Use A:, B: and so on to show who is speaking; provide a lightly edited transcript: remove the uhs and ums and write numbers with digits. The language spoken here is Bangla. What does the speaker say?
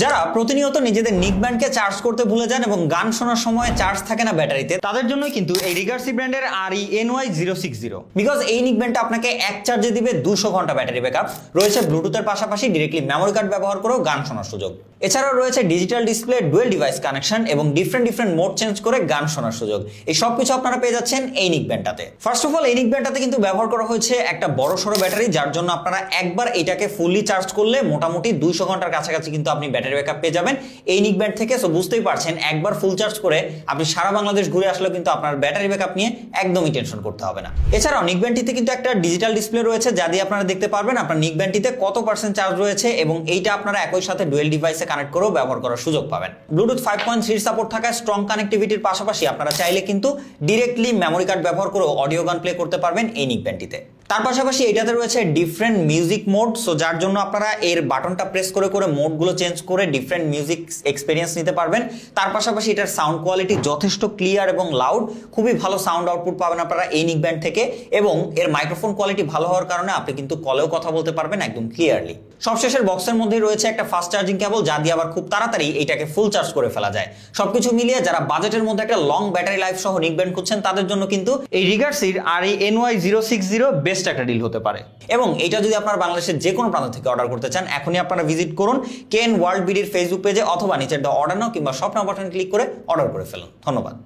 A: যারা প্রতিনিয়ত নিজেদের নিক ব্যান্ডকে চার্জ করতে ভুলে যান এবং গান শোনার সময় চার্জ থাকে না ব্যাটারিতে, তাদের জন্যই কিন্তু এই রিগার্সি ব্র্যান্ডের RENY060, বিকজ এই নিক ব্যান্ডটা আপনাকে এক চার্জে দিবে 200 ঘন্টা ব্যাটারি ব্যাকআপ। রয়েছে ব্লুটুথের পাশাপাশি ডিরেক্টলি মেমোরি কার্ড ব্যবহার করেও গান শোনার সুযোগ। এছাড়াও রয়েছে digital display, dual device connection এবং ডিফারেন্ট মোড চেঞ্জ করে গান শোনার সুযোগ। এই সবকিছু আপনারা পেয়ে যাচ্ছেন এই নিক ব্যান্ডটাতে। ফার্স্ট অফ অল, এই নিক ব্যান্ডটাতে কিন্তু ব্যবহার করা হয়েছে একটা বড় সড়ো ব্যাটারি, যার জন্য আপনারা একবার এটাকে ফুললি চার্জ করলে মোটামুটি 200 ঘন্টার কাছাকাছি কিন্তু আপনি ব্যাটারি ব্যাকআপ পেয়ে যাবেন এই নিক ব্যান্ড থেকে। সো বুঝতেই পারছেন, একবার ফুল চার্জ করে আপনি সারা বাংলাদেশ ঘুরে আসলেও কিন্তু আপনার ব্যাটারি ব্যাকআপ নিয়ে একদমই টেনশন করতে হবে না। এছাড়াও নিক ব্যান্ডটিতে কিন্তু একটা ডিজিটাল ডিসপ্লে রয়েছে, যা দিয়ে আপনারা দেখতে পারবেন আপনার নিক ব্যান্ডটিতে কত পার্সেন্ট চার্জ রয়েছে, এবং এইটা আপনারা একই সাথে ডুয়েল ডিভাইসে কানেক্ট করেও ব্যবহার করার সুযোগ পাবেন। ব্লুটুথ 5.3 সাপোর্ট থাকায় স্ট্রং কানেক্টিভিটির পাশাপাশি আপনারা চাইলে কিন্তু ডিরেক্টলি মেমোরি কার্ড ব্যবহার করেও অডিও গান প্লে করতে পারবেন এই নিক ব্যান্ডটিতে। তার পাশাপাশি এটাতে রয়েছে ডিফারেন্ট মিউজিক মোড, সো যার জন্য আপনারা এর বাটনটা প্রেস করে করে মোডগুলো চেঞ্জ করে ডিফারেন্ট মিউজিক এক্সপেরিয়েন্স নিতে পারবেন। তার পাশাপাশি এটার সাউন্ড কোয়ালিটি যথেষ্ট ক্লিয়ার এবং লাউড, খুবই ভালো সাউন্ড আউটপুট পাবেন আপনারা এই নিক ব্যান্ড থেকে, এবং এর মাইক্রোফোন কোয়ালিটি ভালো হওয়ার কারণে আপনি কিন্তু কলেও কথা বলতে পারবেন একদম ক্লিয়ারলি। সবশেষের বক্সের মধ্যে রয়েছে একটা ফাস্ট চার্জিং কেবল, যা দিয়ে আবার খুব তাড়াতাড়ি এটাকে ফুল চার্জ করে ফেলা যায়। সবকিছু মিলিয়ে যারা বাজেটের মধ্যে একটা লং ব্যাটারি লাইফ সহ নিক ব্যান্ড খুঁজছেন, তাদের জন্য কিন্তু এই রিগার্সির RENY060 বেস্ট একটা ডিল হতে পারে। এবং এটা যদি আপনারা বাংলাদেশের যে কোনো প্রান্ত থেকে অর্ডার করতে চান, এখনই আপনারা ভিজিট করুন কেন ওয়ার্ল্ড বিডির ফেসবুক পেজে, অথবা নিচের অর্ডার নাও কিংবা শপ নাও বাটন ক্লিক করে অর্ডার করে ফেলুন। ধন্যবাদ।